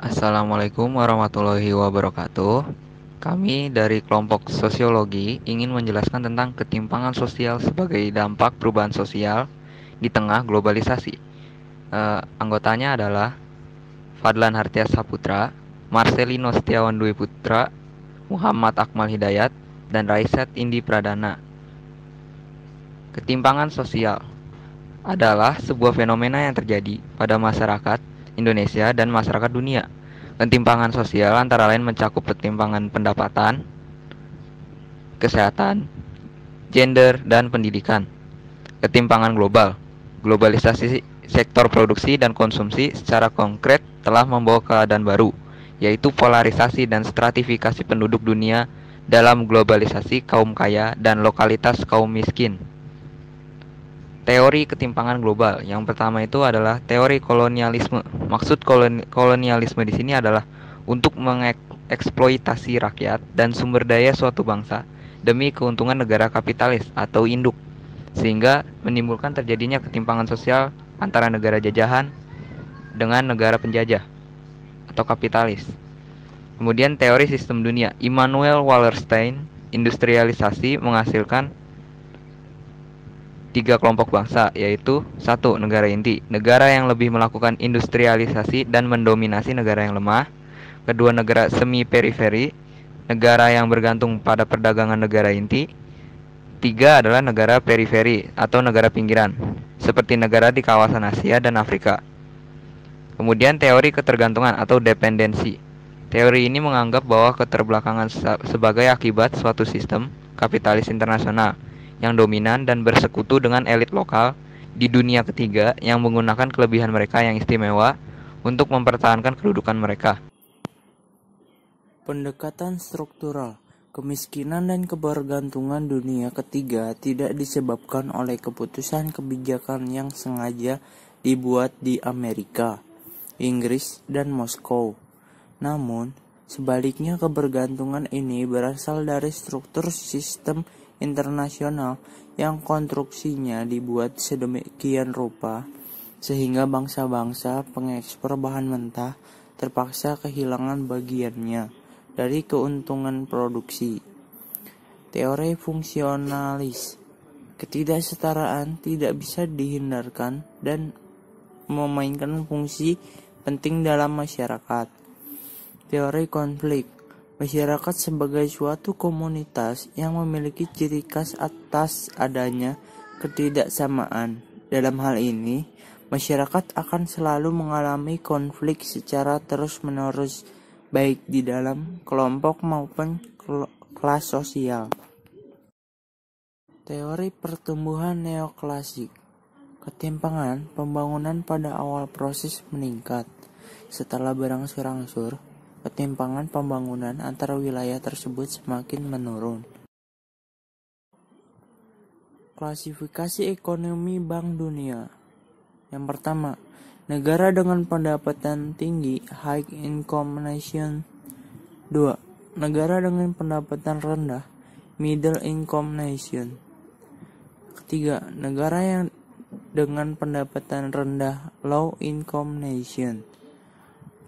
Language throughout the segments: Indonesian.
Assalamualaikum warahmatullahi wabarakatuh. Kami dari kelompok sosiologi ingin menjelaskan tentang ketimpangan sosial sebagai dampak perubahan sosial di tengah globalisasi. Anggotanya adalah Fadlan Hartia Saputra, Marcelino Setiawan Dwi Putra, Muhammad Akmal Hidayat, dan Raisat Indi Pradana. Ketimpangan sosial adalah sebuah fenomena yang terjadi pada masyarakat Indonesia dan masyarakat dunia. Ketimpangan sosial antara lain mencakup ketimpangan pendapatan, kesehatan, gender, dan pendidikan. Ketimpangan global. Globalisasi sektor produksi dan konsumsi secara konkret telah membawa keadaan baru, yaitu polarisasi dan stratifikasi penduduk dunia dalam globalisasi kaum kaya dan lokalitas kaum miskin. Teori ketimpangan global. Yang pertama itu adalah teori kolonialisme. Maksud kolonialisme di sini adalah untuk mengeksploitasi rakyat dan sumber daya suatu bangsa demi keuntungan negara kapitalis atau induk, sehingga menimbulkan terjadinya ketimpangan sosial antara negara jajahan dengan negara penjajah atau kapitalis. Kemudian teori sistem dunia. Immanuel Wallerstein, industrialisasi menghasilkan tiga kelompok bangsa, yaitu satu, negara inti, negara yang lebih melakukan industrialisasi dan mendominasi negara yang lemah. Kedua, negara semi periferi, negara yang bergantung pada perdagangan negara inti. Tiga adalah negara periferi atau negara pinggiran, seperti negara di kawasan Asia dan Afrika. Kemudian teori ketergantungan atau dependensi. Teori ini menganggap bahwa keterbelakangan sebagai akibat suatu sistem kapitalis internasional yang dominan dan bersekutu dengan elit lokal di dunia ketiga yang menggunakan kelebihan mereka yang istimewa untuk mempertahankan kedudukan mereka. Pendekatan struktural. Kemiskinan dan kebergantungan dunia ketiga tidak disebabkan oleh keputusan kebijakan yang sengaja dibuat di Amerika, Inggris, dan Moskow. Namun, sebaliknya kebergantungan ini berasal dari struktur sistem internasional yang konstruksinya dibuat sedemikian rupa sehingga bangsa-bangsa pengekspor bahan mentah terpaksa kehilangan bagiannya dari keuntungan produksi. Teori fungsionalis. Ketidaksetaraan tidak bisa dihindarkan dan memainkan fungsi penting dalam masyarakat. Teori konflik. Masyarakat sebagai suatu komunitas yang memiliki ciri khas atas adanya ketidaksamaan. Dalam hal ini, masyarakat akan selalu mengalami konflik secara terus-menerus, baik di dalam kelompok maupun kelas sosial. Teori pertumbuhan neoklasik. Ketimpangan pembangunan pada awal proses meningkat. Setelah berangsur-angsur, ketimpangan pembangunan antara wilayah tersebut semakin menurun. Klasifikasi ekonomi Bank Dunia. Yang pertama, negara dengan pendapatan tinggi, high income nation. 2. Negara dengan pendapatan rendah, middle income nation. Ketiga, negara yang dengan pendapatan rendah, low income nation.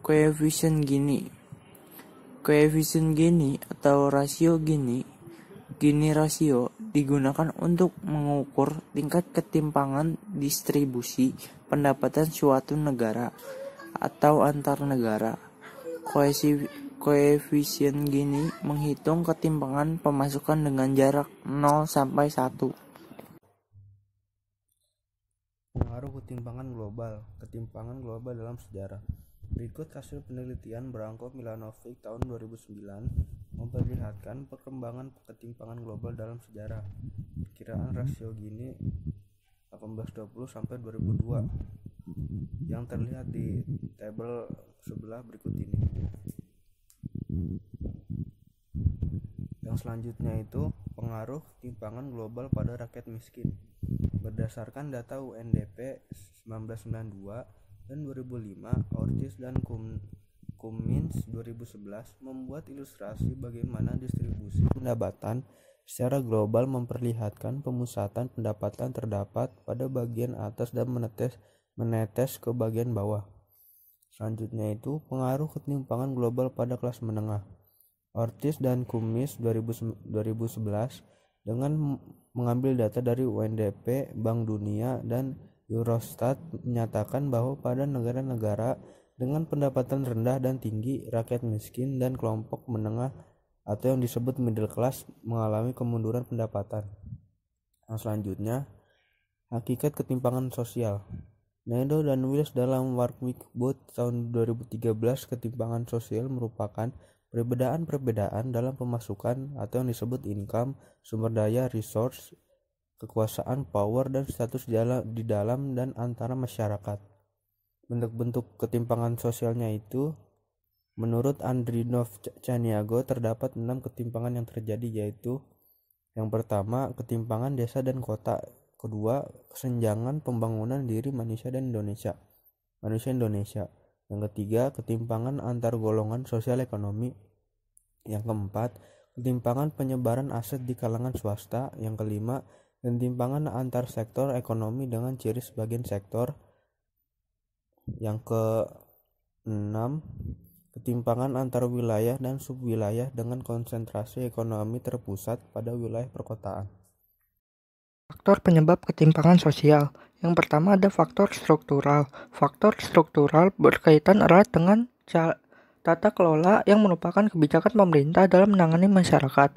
Koefisien Gini. Koefisien Gini atau rasio Gini rasio digunakan untuk mengukur tingkat ketimpangan distribusi pendapatan suatu negara atau antar negara. Koefisien Gini menghitung ketimpangan pemasukan dengan jarak 0 sampai 1. Pengaruh ketimpangan global dalam sejarah. Berikut hasil penelitian Branko Milanovic tahun 2009 memperlihatkan perkembangan ketimpangan global dalam sejarah. Perkiraan rasio Gini 1820 sampai 2002 yang terlihat di tabel sebelah berikut ini. Yang selanjutnya itu pengaruh ketimpangan global pada rakyat miskin. Berdasarkan data UNDP 1992 dan 2005, Ortiz dan Cummins 2011 membuat ilustrasi bagaimana distribusi pendapatan secara global memperlihatkan pemusatan pendapatan terdapat pada bagian atas dan menetes ke bagian bawah. Selanjutnya itu pengaruh ketimpangan global pada kelas menengah. Ortiz dan Kumis 2011 dengan mengambil data dari UNDP, Bank Dunia, dan Eurostat menyatakan bahwa pada negara-negara dengan pendapatan rendah dan tinggi, rakyat miskin dan kelompok menengah atau yang disebut middle class mengalami kemunduran pendapatan. Selanjutnya, hakikat ketimpangan sosial. Nadeau dan Wills dalam Workbook tahun 2013, ketimpangan sosial merupakan perbedaan dalam pemasukan atau yang disebut income, sumber daya, resource, kekuasaan, power, dan status di dalam dan antara masyarakat. Bentuk-bentuk ketimpangan sosialnya itu, menurut Andrinov Chaniago, terdapat 6 ketimpangan yang terjadi, yaitu yang pertama, ketimpangan desa dan kota. Kedua, kesenjangan pembangunan diri manusia Indonesia. Yang ketiga, ketimpangan antar golongan sosial ekonomi. Yang keempat, ketimpangan penyebaran aset di kalangan swasta. Yang kelima, ketimpangan antar sektor ekonomi dengan ciri sebagian sektor. Yang keenam, ketimpangan antar wilayah dan subwilayah dengan konsentrasi ekonomi terpusat pada wilayah perkotaan. Faktor penyebab ketimpangan sosial. Yang pertama ada faktor struktural. Faktor struktural berkaitan erat dengan tata kelola yang merupakan kebijakan pemerintah dalam menangani masyarakat,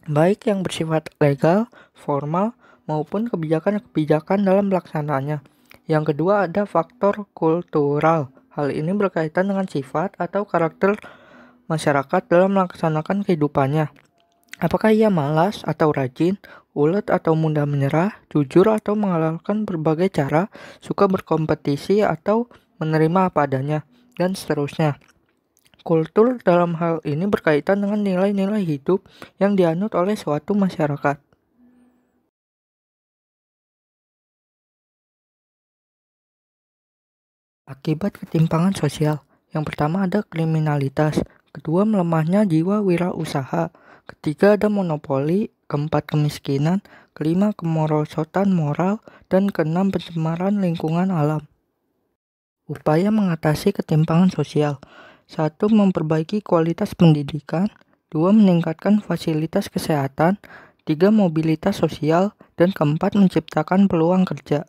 baik yang bersifat legal, formal, maupun kebijakan-kebijakan dalam pelaksanaannya. Yang kedua ada faktor kultural. Hal ini berkaitan dengan sifat atau karakter masyarakat dalam melaksanakan kehidupannya. Apakah ia malas atau rajin, ulet atau mudah menyerah, jujur atau menghalalkan berbagai cara, suka berkompetisi atau menerima apa adanya, dan seterusnya. Kultur dalam hal ini berkaitan dengan nilai-nilai hidup yang dianut oleh suatu masyarakat. Akibat ketimpangan sosial. Yang pertama ada kriminalitas, kedua melemahnya jiwa wirausaha, ketiga ada monopoli, keempat kemiskinan, kelima kemerosotan moral, dan keenam pencemaran lingkungan alam. Upaya mengatasi ketimpangan sosial. 1. Memperbaiki kualitas pendidikan. 2. Meningkatkan fasilitas kesehatan. 3. Mobilitas sosial. Dan keempat menciptakan peluang kerja.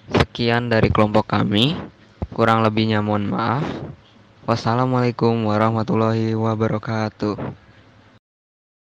Sekian dari kelompok kami. Kurang lebihnya mohon maaf. Wassalamualaikum warahmatullahi wabarakatuh.